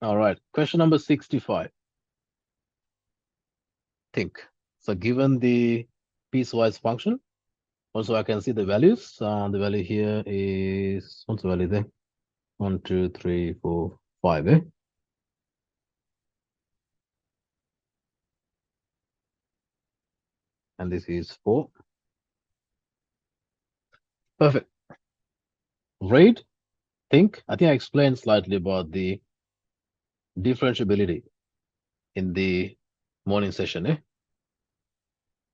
All right, question number 65. Think. So given the piecewise function, also I can see the values. The value here is, what's the value there? 1, 2, 3, 4, 5, eh? And this is 4. Perfect. Read, think. I think I explained slightly about the differentiability in the morning session, eh?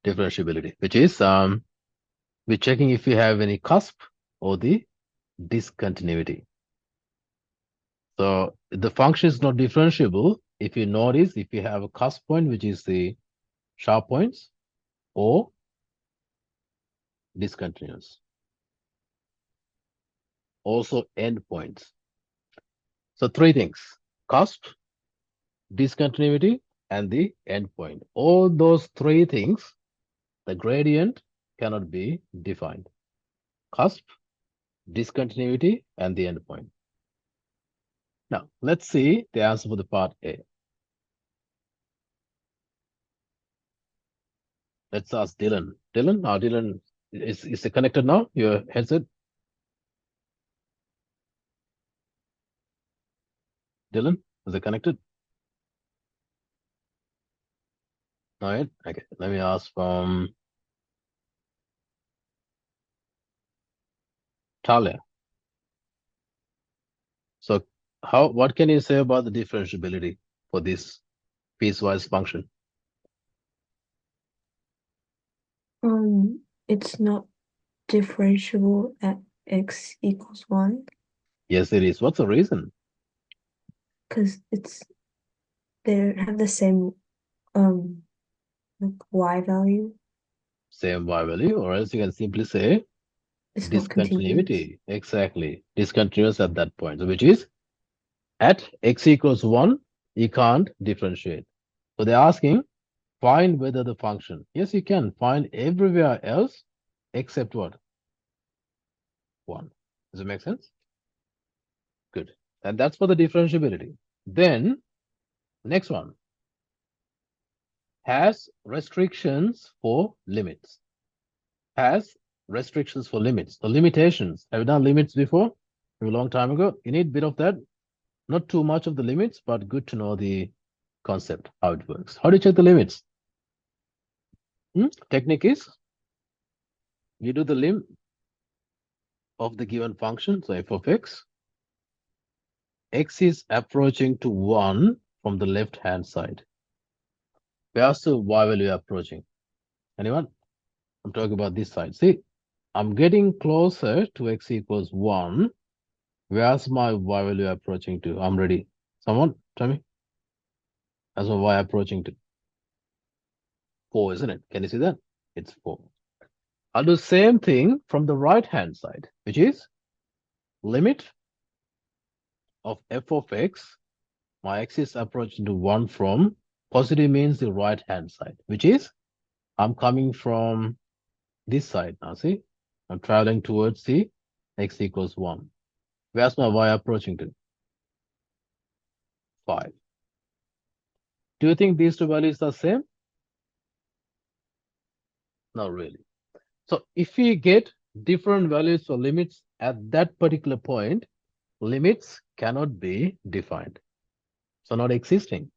Differentiability, which is we're checking if you have any cusp or the discontinuity. So the function is not differentiable if you notice if you have a cusp point, which is the sharp points, or discontinuous. Also endpoints. So 3 things: cusp, discontinuity, and the endpoint. All those 3 things, the gradient cannot be defined. Cusp, discontinuity, and the endpoint. Now, let's see the answer for the part A. Let's ask Dylan. Dylan, is it connected now? Your headset? Dylan, is it connected? All right. Okay. Let me ask from Talia. So what can you say about the differentiability for this piecewise function? It's not differentiable at x equals 1 Yes, it is. What's the reason? because they have the same like y value. Same y value, or else you can simply say It's not continuous. discontinuity. Exactly. Discontinuous at that point, which is at x equals 1, you can't differentiate. So they're asking, find whether the function. Yes, you can find everywhere else except what? 1. Does it make sense? Good. And that's for the differentiability. Then, next one has restrictions for limits. Has restrictions for limits. The limitations. Have you done limits before? A long time ago. You need a bit of that. Not too much of the limits, but good to know the concept, how it works. How do you check the limits? Technique is you do the lim of the given function, so f of x. X is approaching to 1 from the left-hand side. Where's the y value approaching? Anyone? I'm talking about this side. See, I'm getting closer to x equals 1. Where's my y value approaching to? I'm ready. Someone tell me. That's my y approaching to. 4, isn't it? Can you see that? It's 4. I'll do the same thing from the right-hand side, which is limit of f of x. My x is approaching to 1 from positive means the right-hand side, which is I'm coming from this side now. See, I'm traveling towards the x equals 1. Where's my y approaching to? 5. Do you think these two values are same? Not really. So if we get different values for limits at that particular point, limits cannot be defined. So not existing.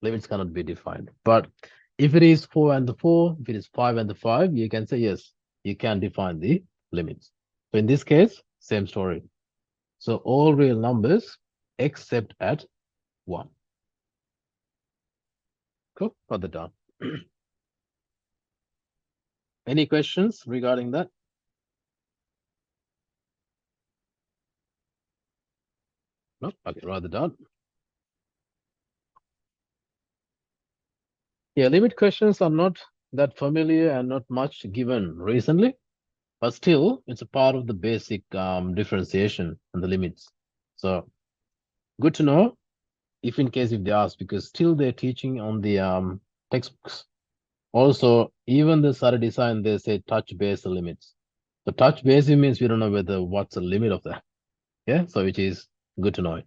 Limits cannot be defined. But if it is 4 and the 4, if it is 5 and the 5, you can say, yes, you can define the limits. So in this case, same story. So all real numbers except at 1. Cool, got that down. Any questions regarding that? No? Okay, write it down. Yeah, limit questions are not that familiar and not much given recently, but still it's a part of the basic differentiation and the limits. So good to know if in case if they ask, because still they're teaching on the textbooks. Also, even the study design, they say touch-based limits. So touch-based means we don't know whether what's the limit of that. Yeah, so which is good to know.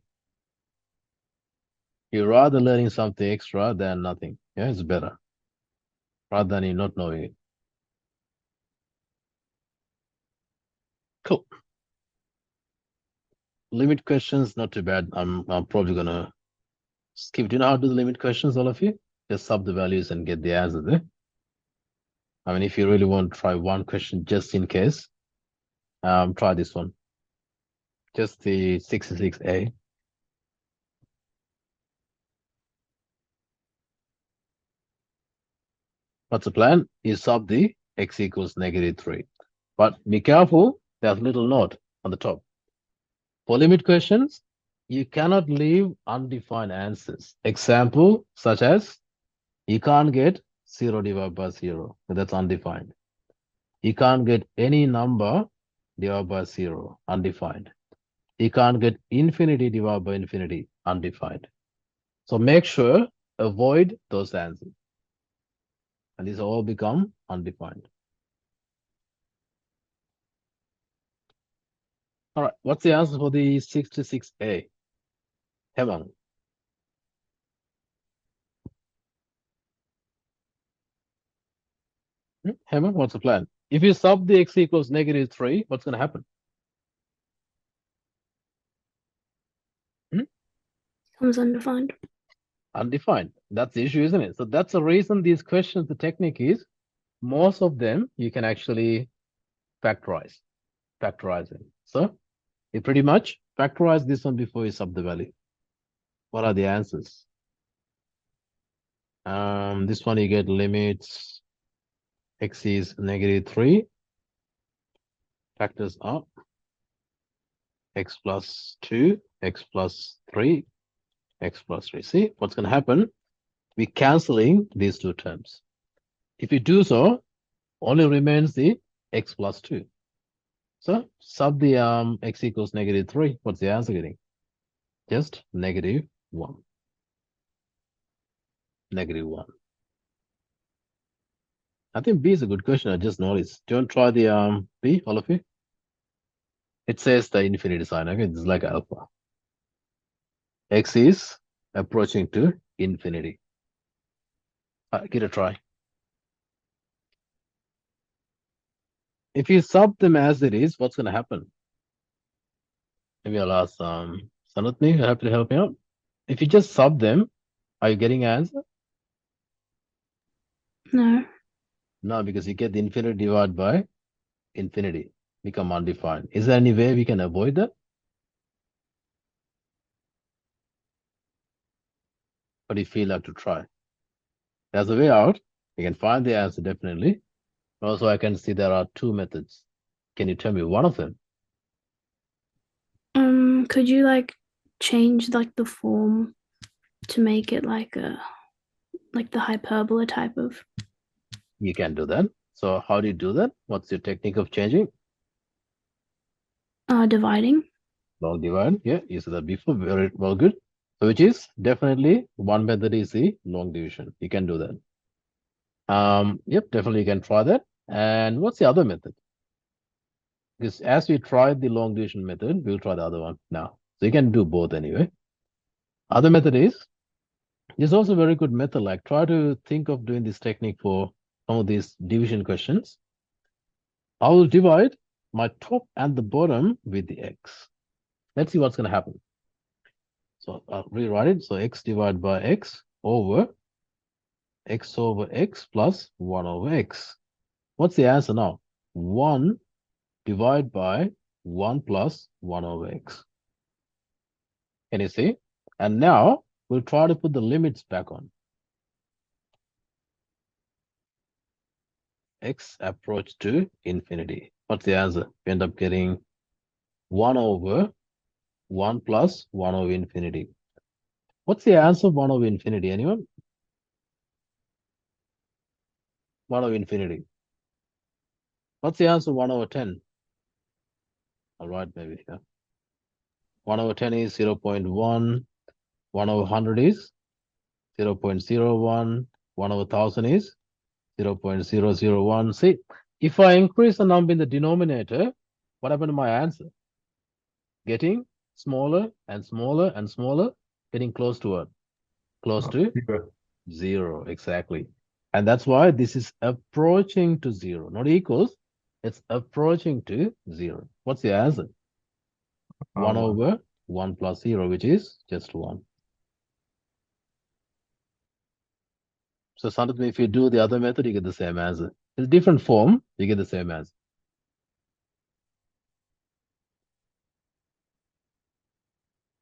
You're rather learning something extra than nothing. Yeah, it's better. Rather than you not knowing it. Cool. Limit questions, not too bad. I'm probably gonna skip. Do you know how to do the limit questions, all of you? Just sub the values and get the answer there. I mean, if you really want to try one question just in case, try this one. Just the 66A. What's the plan? You sub the x equals -3. But be careful, there's a little note on the top. For limit questions, you cannot leave undefined answers. Example, such as, you can't get 0 divided by 0. That's undefined. You can't get any number divided by 0, undefined. You can't get infinity divided by infinity, undefined. So make sure, avoid those answers. And these all become undefined. All right, what's the answer for the 66A? Hemang. Hemang, what's the plan? If you sub the x equals -3, what's going to happen? Becomes undefined. Undefined. That's the issue, isn't it? So that's the reason these questions, the technique is, most of them you can actually factorize it. So you pretty much factorize this one before you sub the value. What are the answers? This one you get limits x is -3, factors up, x plus 2, x plus 3, x plus 3. See what's going to happen? We're canceling these two terms. If you do so, only remains the x plus 2. So sub the x equals -3. What's the answer getting? Just -1. -1. I think B is a good question. I just noticed. Don't try the B, all of you. It says the infinity sign. Okay, it's like alpha. X is approaching to infinity. Give it a try. If you sub them as it is, what's going to happen? Maybe I'll ask Sanatni, you have to help me out. If you just sub them, are you getting an answer? No. No, because you get the infinity divided by infinity, become undefined. Is there any way we can avoid that? But you feel like to try. There's a way out. You can find the answer definitely. Also, I can see there are two methods. Can you tell me one of them? Could you like change like the form to make it like the hyperbola type of You can do that. So how do you do that? What's your technique of changing? dividing? Log divide. Yeah, you said that before. Very well, good. So which is definitely one method is the long division. You can do that. Yep, definitely you can try that. And what's the other method? Because as we tried the long division method, we'll try the other one now. So you can do both anyway. Other method is, there's also a very good method. Like try to think of doing this technique for some of these division questions. I will divide my top and the bottom with the x. Let's see what's going to happen. So I'll rewrite it. So x divided by x over x plus 1 over x. What's the answer now? 1 divided by 1 plus 1 over x. Can you see? And now we'll try to put the limits back on. X approach to infinity. What's the answer? We end up getting 1 over 1 plus 1 over infinity. What's the answer of 1 over infinity? Anyone? 1 over infinity. What's the answer of 1 over 10? All right, maybe. Yeah. 1 over 10 is 0.1. 1 over 100 is 0.01. 1 over 1000 is 0.001. See, if I increase the number in the denominator, what happened to my answer? Getting smaller and smaller and smaller, getting close to 1. Close to 0. 0, exactly. And that's why this is approaching to 0, not equals. It's approaching to 0. What's the answer? 1 over 1 plus 0, which is just 1. So sometimes if you do the other method, you get the same answer. It's a different form, you get the same answer.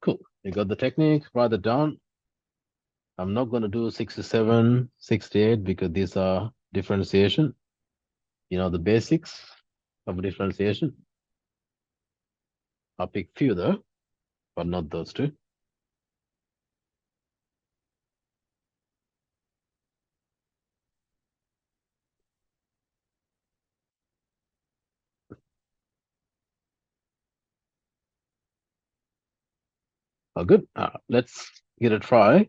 Cool. You got the technique, write it down. I'm not going to do 67, 68 because these are differentiation. You know, the basics of differentiation. I'll pick few though, but not those two. Oh, good. Let's get a try.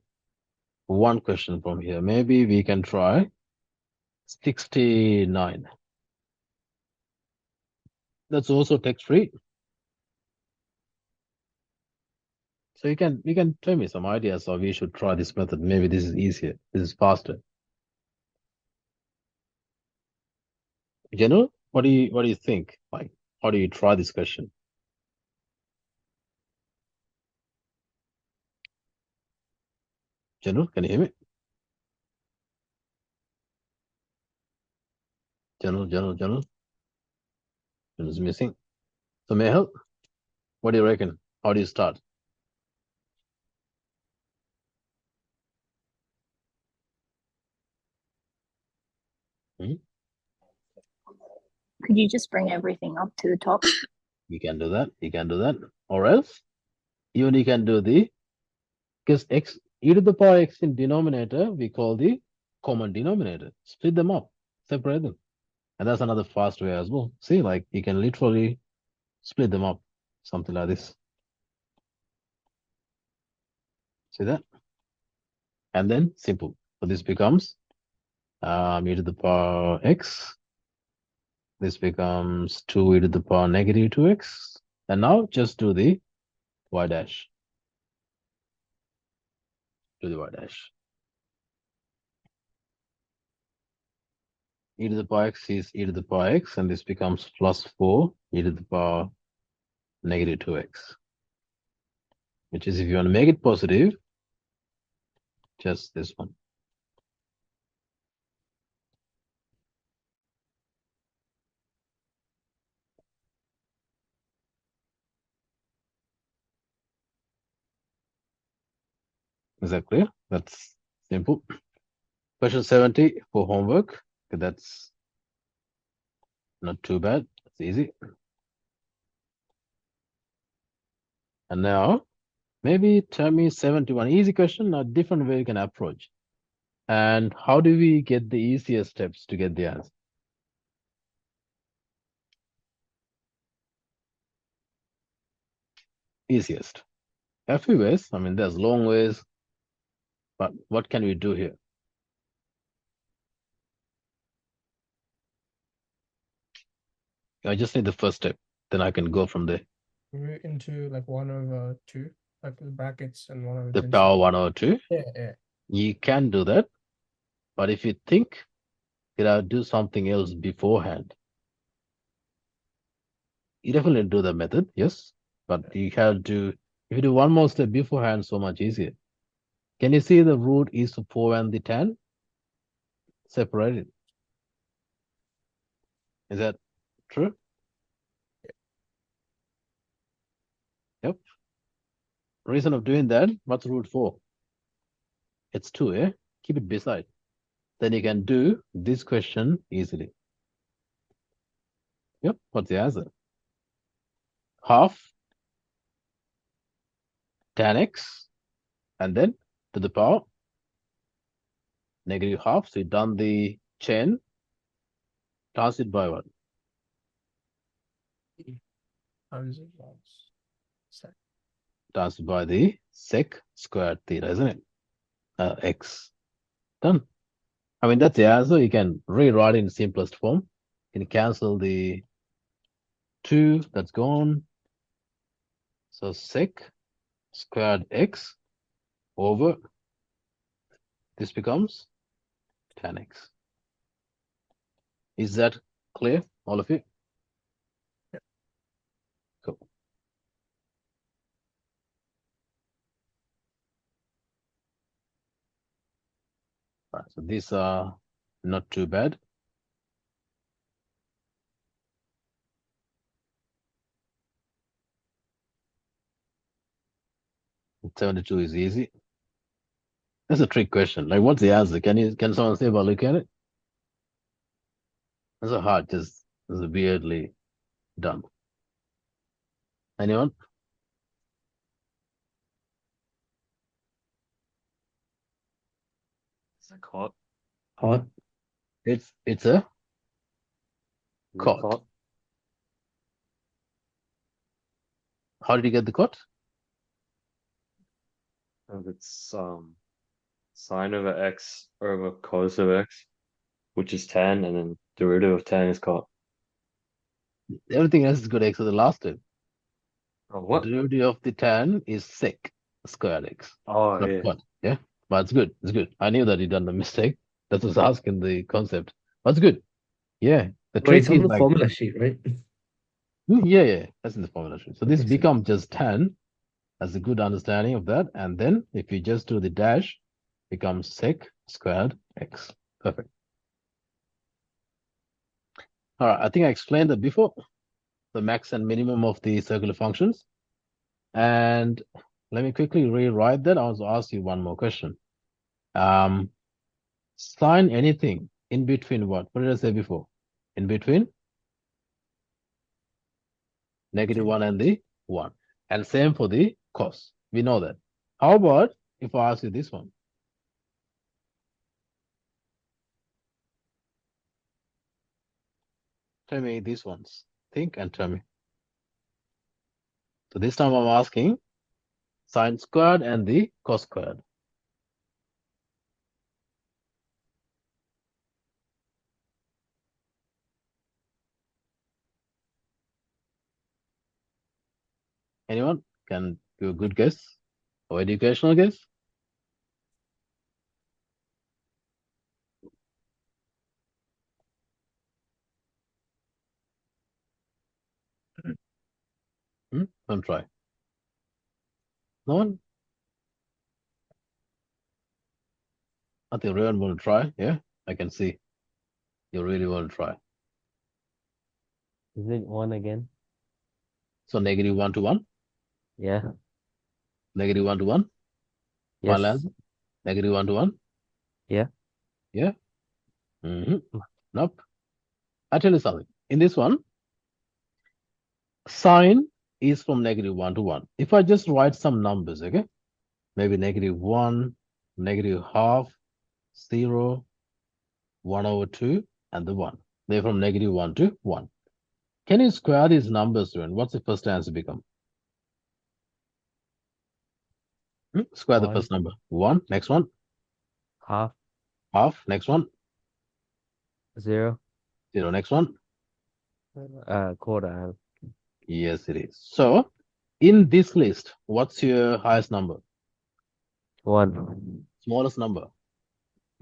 One question from here. Maybe we can try 69. That's also text free. So you can tell me some ideas how we should try this method. Maybe this is easier. This is faster. General, what do you think? Like, how do you try this question? General, can you hear me? General is missing. So may I help? What do you reckon? How do you start? Could you just bring everything up to the top? You can do that. You can do that. Or else, even you can do the, because x, e to the power x in denominator, we call the common denominator. Split them up, separate them. And that's another fast way as well. See, like you can literally split them up, something like this. See that? And then simple. So this becomes e to the power x. This becomes 2 e to the power negative 2x. And now just do the y dash. Do the y dash. E to the power x is e to the power x, and this becomes plus 4 e to the power negative 2x. Which is, if you want to make it positive, just this one. Is that clear? That's simple. Question 70 for homework. Okay, that's not too bad. It's easy. And now, maybe tell me 71. Easy question, a different way you can approach. And how do we get the easiest steps to get the answer? Easiest. There are a few ways. I mean, there's long ways. But what can we do here? I just need the first step. Then I can go from there. Root into like 1 over 2, like the brackets and 1 over The 10. power 1 over 2. Yeah. You can do that. But if you think that I'll do something else beforehand, you definitely do the method, yes. But you have to, if you do one more step beforehand, so much easier. Can you see the root is 4 and the 10? Separated. Is that true? Yep. Reason of doing that, what's root 4? It's 2, eh? Keep it beside. Then you can do this question easily. Yep, what's the answer? Half tan x, and then to the power negative half. So you've done the chain, times it by what? Times Times it by the sec squared theta, isn't it? X. Done. I mean, that's the answer. You can rewrite it in simplest form. You can cancel the 2, that's gone. So sec squared x over this becomes tan x. Is that clear, all of you? Yep. Cool. All right, so these are not too bad. And 72 is easy. That's a trick question. Like, what's the answer? Can someone say about look at it? That's a hard, just weirdly done. Anyone? It's a cot. Cot. It's a cot. Cot. How did you get the cot? And it's sine over x over cos of x, which is tan, and then derivative of tan is cot. Everything else is good except the last time. Oh, what? The derivative of the tan is sec squared x. Oh, Not yeah. cot. Yeah, but it's good. It's good. I knew that you done the mistake. That was asking the concept. But it's good. Yeah. The Wait, trick it's on is the like, formula sheet, right? yeah, that's in the formula sheet. So this Okay, so- become just tan as a good understanding of that. And then if you just do the dash, becomes sec squared x. Perfect. All right, I think I explained that before, the max and minimum of the circular functions. And let me quickly rewrite that. I want to ask you one more question. Sign anything in between what? What did I say before? In between -1 and the 1. And same for the cos. We know that. How about if I ask you this one? Tell me these ones. Think and tell me. So this time I'm asking sine squared and the cos squared. Anyone can do a good guess or educational guess? Don't try. No one? I think everyone want to try. Yeah, I can see. You really want to try. Is it 1 again? So -1 to 1, Yeah. -1 to 1. Yes. Final answer? -1 to 1. Yeah. Yeah. Nope. I tell you something. In this one, sine is from -1 to 1. If I just write some numbers, okay, maybe -1, -half, 0, 1/2, and the 1. They're from -1 to 1. Can you square these numbers, student? What's the first answer become? Square the 1. first number. 1. Next one. Half. Half. Next one. 0. 0. Next one. Quarter. Yes, it is. So, in this list, what's your highest number? 1. Smallest number?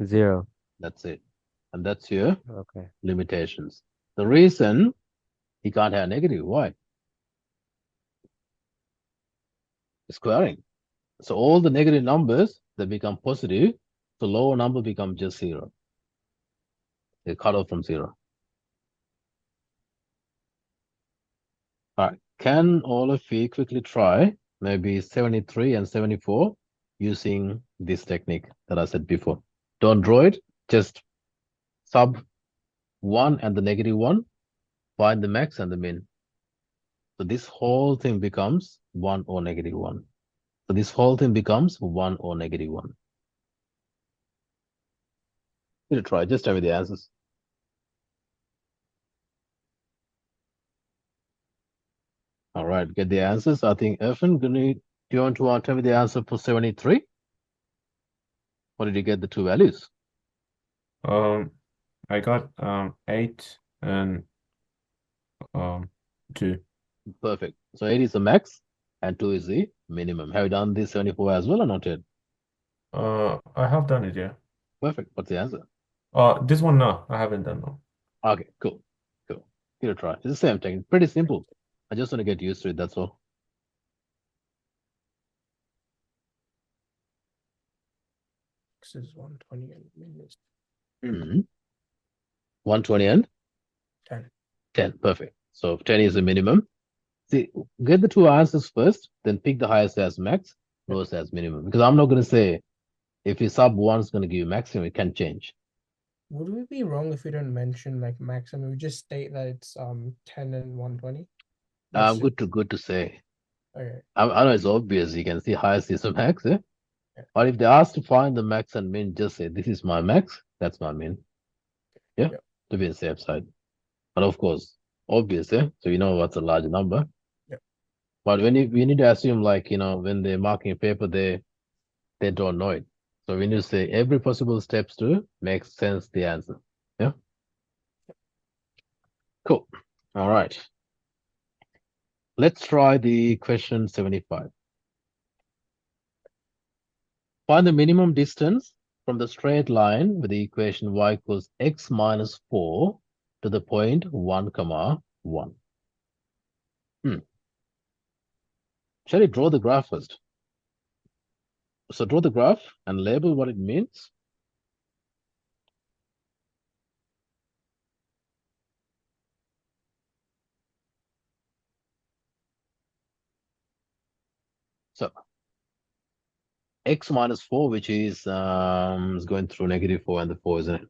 0. That's it. And that's your Okay. limitations. The reason he can't have negative, why? Squaring. So all the negative numbers, they become positive. So lower number becomes just 0. They cut off from 0. All right. Can all of you quickly try maybe 73 and 74 using this technique that I said before? Don't draw it, just sub 1 and the -1, find the max and the min. So this whole thing becomes 1 or -1. So this whole thing becomes 1 or -1. You try, just tell me the answers. All right, get the answers. I think Irfan, do you want to tell me the answer for 73? What did you get the two values? I got 8 and 2. Perfect. So 8 is the max and 2 is the minimum. Have you done this 74 as well or not yet? I have done it, yeah. Perfect. What's the answer? This one, no, I haven't done no. Okay, cool. Cool. Give it a try. It's the same thing. Pretty simple. I just want to get used to it, that's all. X is 120 and min is 120 and 10. 10. Perfect. So 10 is the minimum. See, get the two answers first, then pick the highest as max, lowest as minimum. Because I'm not going to say if you sub 1 is going to give you maximum, it can change. Would we be wrong if we don't mention like maximum? We just state that it's 10 and 120. That's Good to say. okay. I know it's obvious. You can see highest is the max, eh? Yeah. Or if they ask to find the max and min, just say this is my max, that's my min. Yeah, Yeah. to be on the safe side. But of course, obvious, eh? So you know what's a large number. Yeah. But we need to assume, like, when they're marking a paper, they don't know it. So we need to say every possible steps to make sense the answer. Yeah. Cool. All right. Let's try the question 75. Find the minimum distance from the straight line with the equation y equals x minus 4 to the point 1, 1. Shall we draw the graph first? So draw the graph and label what it means. So x minus 4, which is going through -4 and the 4, isn't it?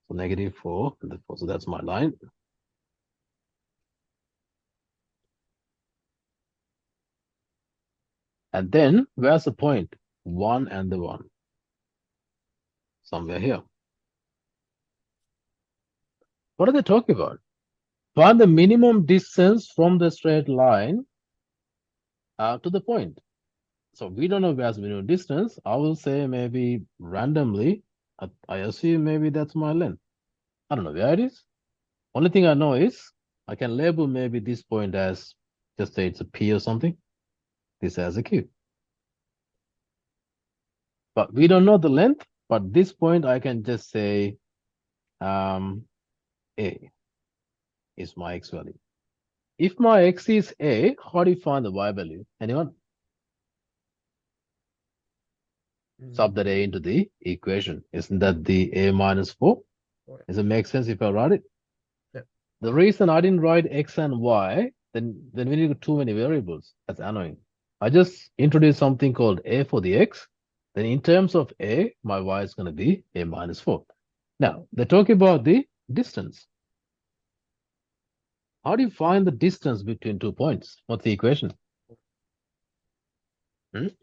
So -4 and the 4. So that's my line. And then where's the point? 1 and the 1. Somewhere here. What are they talking about? Find the minimum distance from the straight line to the point. So we don't know where's the minimum distance. I will say maybe randomly. I assume maybe that's my length. I don't know where it is. Only thing I know is I can label maybe this point as, just say it's a P or something. This as a Q. But we don't know the length. But this point I can just say A is my X value. If my X is A, how do you find the Y value? Anyone? Sub that A into the equation. Isn't that the A minus 4? Does it make sense if I write it? Yeah. The reason I didn't write X and Y, then we need too many variables. That's annoying. I just introduced something called A for the X. Then in terms of A, my Y is going to be A minus 4. Now, they're talking about the distance. How do you find the distance between 2 points? What's the equation?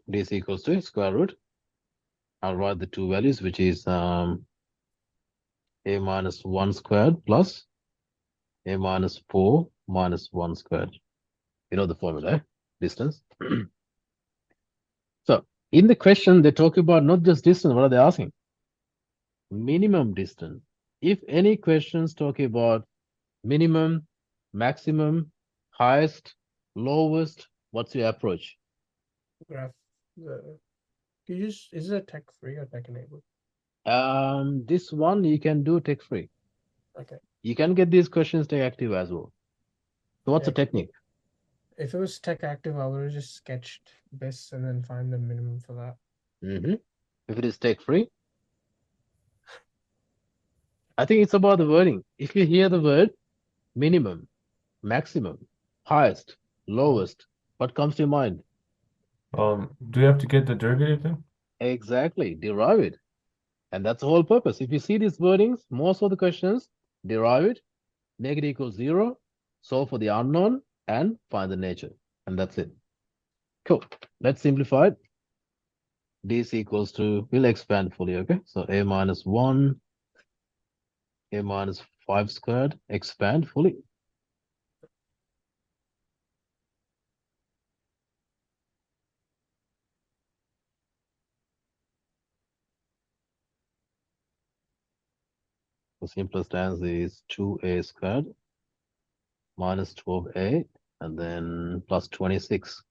This equals to square root. I'll write the two values, which is A minus 1 squared plus A minus 4 minus 1 squared. You know the formula, eh? Distance. So in the question, they talk about not just distance. What are they asking? Minimum distance. If any questions talk about minimum, maximum, highest, lowest, what's your approach? Graph. Is it tech free or tech enabled? This one you can do tech free. Okay. You can get these questions tech active as well. So what's the technique? If it was tech active, I would have just sketched this and then find the minimum for that. If it is tech free, I think it's about the wording. If you hear the word minimum, maximum, highest, lowest, what comes to your mind? Do you have to get the derivative then? Exactly, derive it. And that's the whole purpose. If you see these wordings, most of the questions, derive it, negative equals 0, solve for the unknown, and find the nature. And that's it. Cool. Let's simplify it. This equals to, we'll expand fully, okay? So A minus 1, A minus 5 squared, expand fully. The simplest answer is 2A squared minus 12A and then plus 26.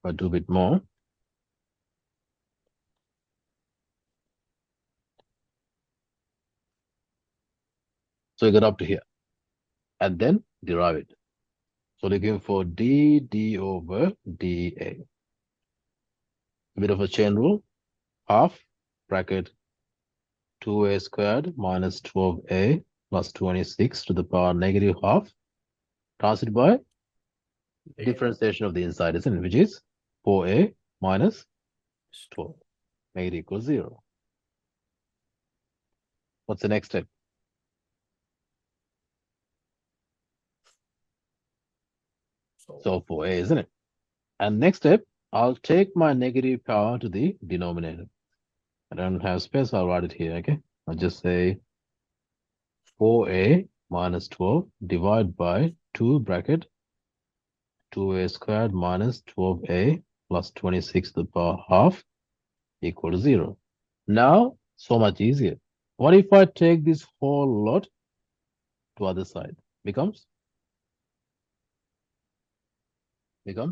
I'll do a bit more. So you get up to here. And then derive it. So looking for d over dA. A bit of a chain rule. Half bracket 2a squared minus 12a plus 26 to the power negative half. Translated by differentiation of the inside, isn't it? Which is 4a minus 12. Make it equal 0. What's the next step? So 4a, isn't it? And next step, I'll take my negative power to the denominator. I don't have space, I'll write it here, okay? I'll just say 4a minus 12 divided by 2 bracket 2a squared minus 12a plus 26 to the power half equal to 0. Now, so much easier. What if I take this whole lot to other side? Becomes? Oh,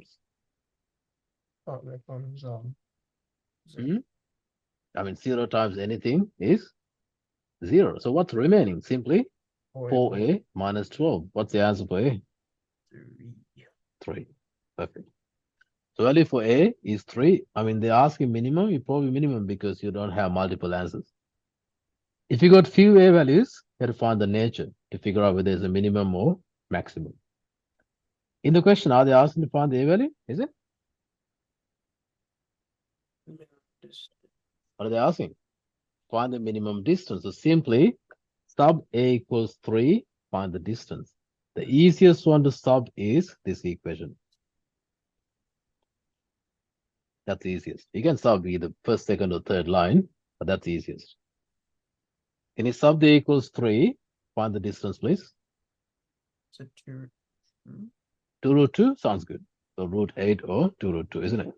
that comes Hmm? I mean, 0 times anything is 0. So what's remaining? Simply 4a minus 12. What's the answer for a? 3. Perfect. So value for a is 3. I mean, they're asking minimum. You probably minimum because you don't have multiple answers. If you got few a values, you have to find the nature to figure out whether there's a minimum or maximum. In the question, are they asking to find the a value? Is it? What are they asking? Find the minimum distance. So simply sub a equals 3, find the distance. The easiest one to sub is this equation. That's the easiest. You can sub either first, second, or third line, but that's the easiest. Can you sub the equals 3? Find the distance, please. So 2. 2 root 2 sounds good. So root 8 or 2 root 2, isn't it?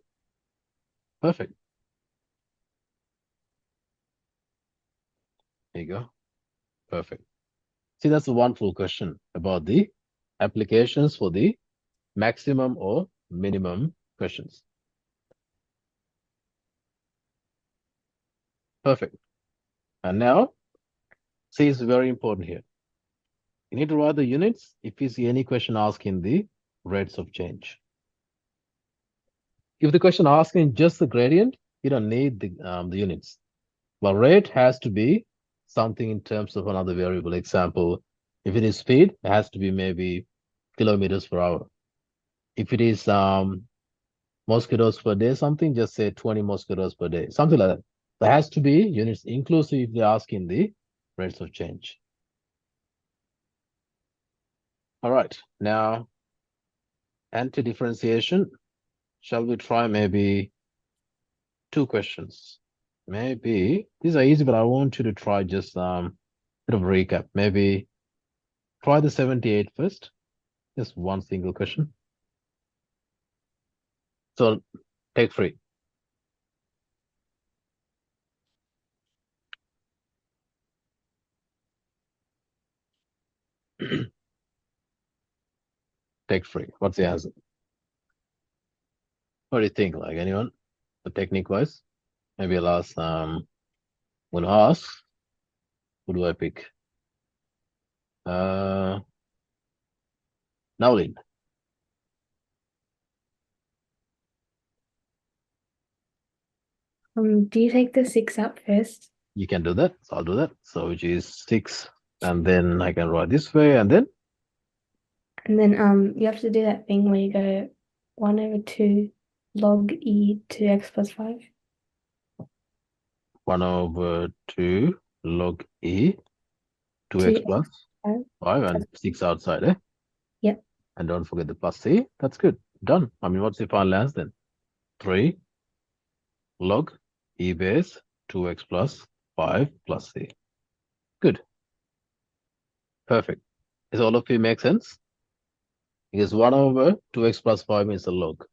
Perfect. There you go. Perfect. See, that's a wonderful question about the applications for the maximum or minimum questions. Perfect. And now, C is very important here. You need to write the units if you see any question asking the rates of change. If the question asking just the gradient, you don't need the units. But rate has to be something in terms of another variable. Example, if it is speed, it has to be maybe kilometers per hour. If it is mosquitoes per day, something, just say 20 mosquitoes per day, something like that. There has to be units inclusive if they're asking the rates of change. All right, now anti-differentiation. Shall we try maybe 2 questions? Maybe these are easy, but I want you to try just bit of recap. Maybe try the 78 first. Just one single question. So take 3. Take 3. What's the answer? What do you think? Like anyone? The technique wise? Maybe I'll ask we'll ask. Who do I pick? Nowlin. Do you take the 6 out first? You can do that. So I'll do that. So which is 6. And then I can write this way and then And then you have to do that thing where you go 1 over 2 log e to x plus 5. 1 over 2 log e 2x 2x plus 5 and 6 outside, eh? Yep. And don't forget the plus c. That's good. Done. I mean, what's the final answer then? 3 log e base 2x plus 5 plus c. Good. Perfect. Does all of you make sense? Because 1 over 2x plus 5 is a log.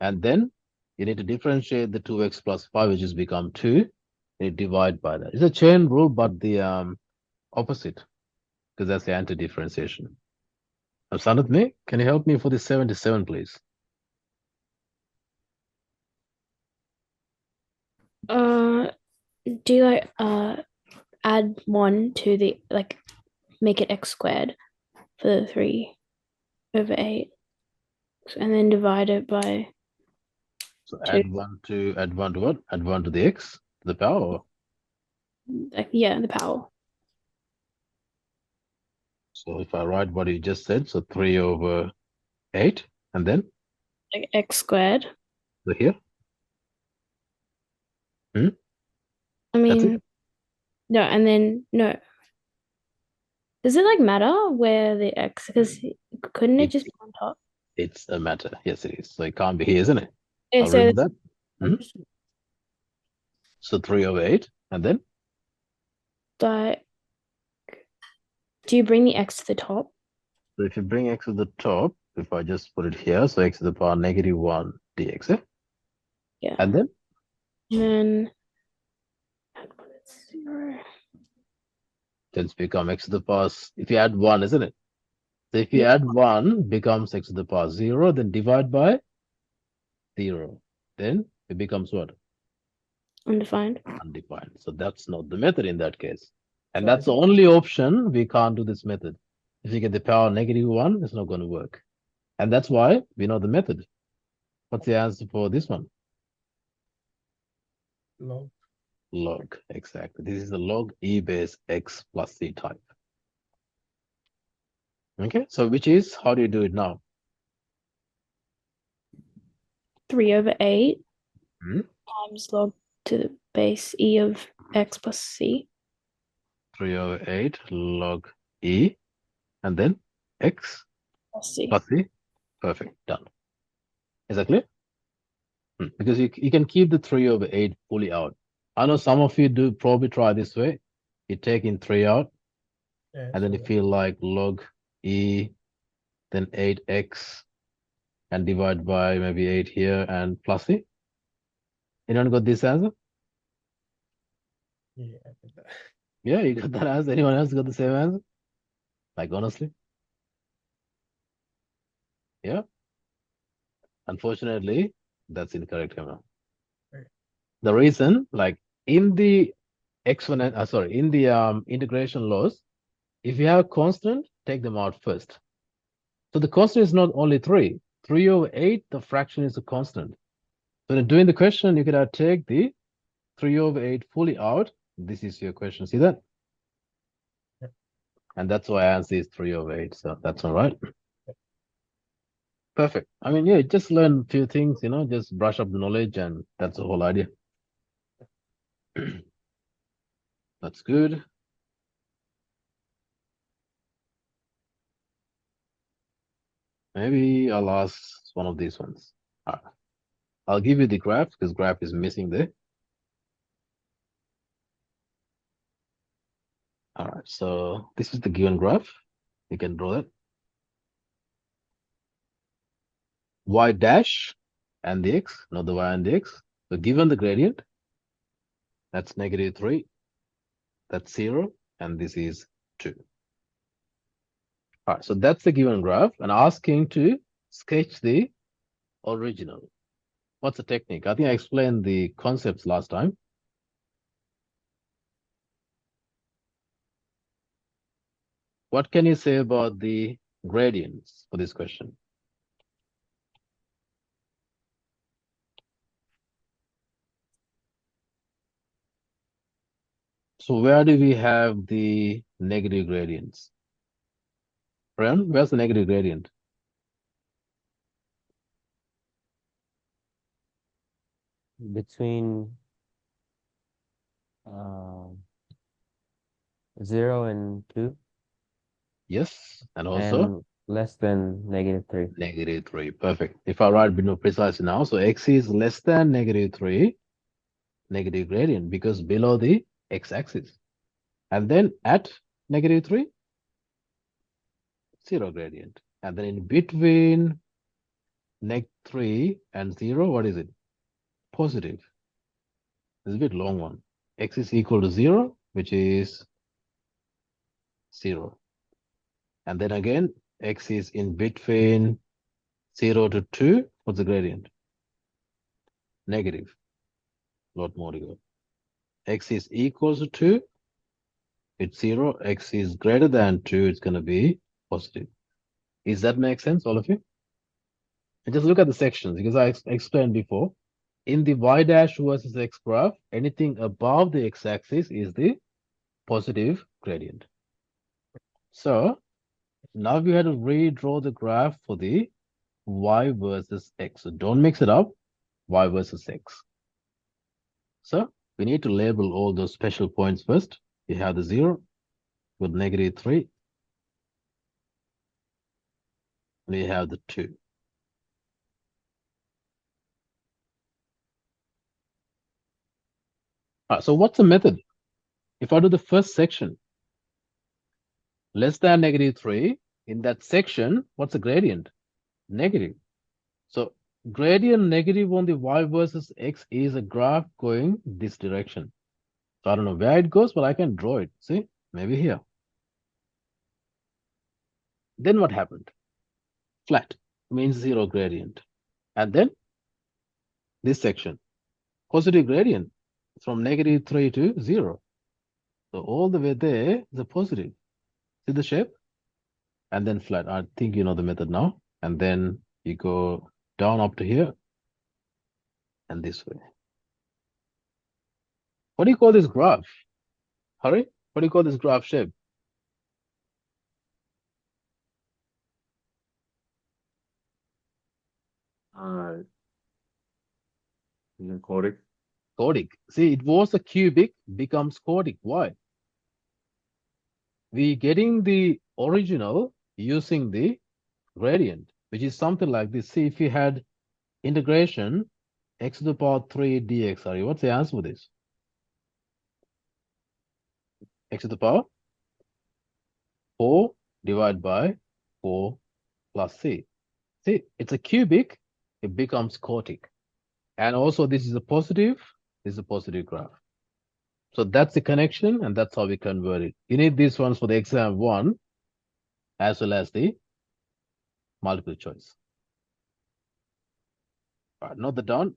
And then you need to differentiate the 2x plus 5, which has become 2. You divide by that. It's a chain rule, but the opposite, because that's the anti-differentiation. Sanat me, can you help me for this 77, please? Do you like add 1 to the, like, make it x squared for the 3/8. And then divide it by So 2. add one to what? Add 1 to the x to the power. Or? Like, yeah, the power. So if I write what you just said, so 3/8, and then Like x squared. so here. I That's mean, it. no, and then no. Does it like matter where the x? Because couldn't it It's just be on top? it's a matter. Yes, it is. So it can't be here, isn't it? Yeah, I'll so remove that. I'm Mhm. just- So 3/8, and then like, do you bring the x to the top? so if you bring x to the top, if I just put it here, so x to the power -1 dx, eh? Yeah. And then And then add 0. it's become x to the power. If you add 1, isn't it? So if you Yeah. add 1, becomes x to the power 0, then divide by 0. Then it becomes what? Undefined. Undefined. So that's not the method in that case. And So I that's the think- only option we can't do this method. If you get the power -1, it's not going to work. And that's why we know the method. What's the answer for this one? log. Log, exactly. This is the log e base x plus c type. Okay, so which is, how do you do it now? 3/8 Hmm? times log to the base e of x plus c. 3/8 log e, and then x Plus c. plus c. Perfect, done. Is that clear? Because you can keep the 3/8 fully out. I know some of you do probably try this way. You take in 3 out, Yeah, and then so you feel like log e, then 8x, and divide by maybe 8 here and plus c. Anyone got this answer? yeah, I did that. Yeah, you got that answer. Anyone else got the same answer? Like, honestly? Yeah. Unfortunately, that's incorrect, Emma. Right. The reason, like, in the exponent, sorry, in the integration laws, if you have a constant, take them out first. So the constant is not only 3. 3/8, the fraction is a constant. So in doing the question, you could take the 3/8 fully out. This is your question. See that? Yep. And that's why I answer is 3/8. So that's all right. Perfect. I mean, yeah, just learn a few things, just brush up the knowledge, and that's the whole idea. That's good. Maybe I'll ask one of these ones. I'll give you the graph because graph is missing there. All right, so this is the given graph. You can draw that. Y dash and the x, not the y and the x. So given the gradient, that's -3, that's 0, and this is 2. All right, so that's the given graph, and asking to sketch the original. What's the technique? I think I explained the concepts last time. What can you say about the gradients for this question? So where do we have the negative gradients? Ryan, where's the negative gradient? Between 0 and 2, Yes, and also and less than -3. -3. Perfect. If I write below precisely now, so x is less than -3, negative gradient, because below the x-axis. And then at -3, 0 gradient. And then in between -3 and 0, what is it? Positive. It's a bit long one. X is equal to 0, which is 0. And then again, x is in between 0 to 2. What's the gradient? Negative. Lot more to go. X is equals to 2. it's 0, x is greater than 2, it's going to be positive. Does that make sense, all of you? And just look at the sections, because I explained before. In the y dash versus x graph, anything above the x-axis is the positive gradient. So now we had to redraw the graph for the y versus x. So don't mix it up, y versus x. So we need to label all those special points first. You have the 0 with -3. We have the 2. All right, so what's the method? If I do the first section, less than -3, in that section, what's the gradient? Negative. So gradient negative on the y versus x is a graph going this direction. So I don't know where it goes, but I can draw it. See, maybe here. Then what happened? Flat means 0 gradient. And then this section, positive gradient from -3 to 0. So all the way there is a positive. See the shape? And then flat. I think you know the method now. And then you go down up to here and this way. What do you call this graph? Hurry? What do you call this graph shape? Isn't quadratic? Codic. See, it was a cubic, becomes codic. Why? We getting the original using the gradient, which is something like this. See, if you had integration x to the power 3 dx, sorry, what's the answer for this? X to the power 4 divided by 4 plus c. See, it's a cubic, it becomes quartic. And also this is a positive graph. So that's the connection, and that's how we convert it. You need these ones for the exam 1 as well as the multiple choice. All right, note that down.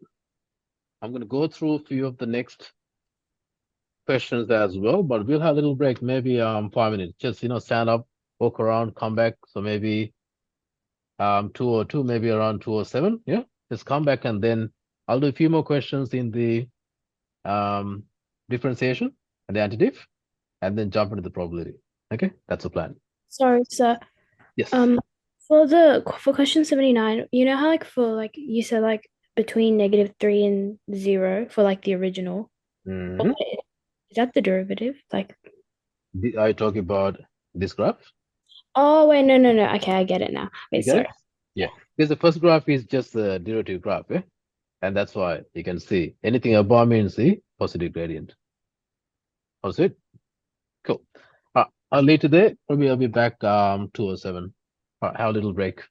I'm going to go through a few of the next questions as well, but we'll have a little break, maybe 5 minutes. Just, stand up, walk around, come back. So maybe 202, maybe around 207. Yeah, just come back, and then I'll do a few more questions in the differentiation and the additive, and then jump into the probability. Okay, that's the plan. Sorry, sir. Yes. For question 79, you know how you said between -3 and 0 for the original. Mhm. Is that the derivative? Are you talking about this graph? Oh wait, no. Okay, I get it now. Wait, You get sorry. it? Yeah, because the first graph is just the derivative graph, eh? And that's why you can see anything above means the positive gradient. How's it? Cool. I'll leave today. Probably I'll be back 207. All right, have a little break.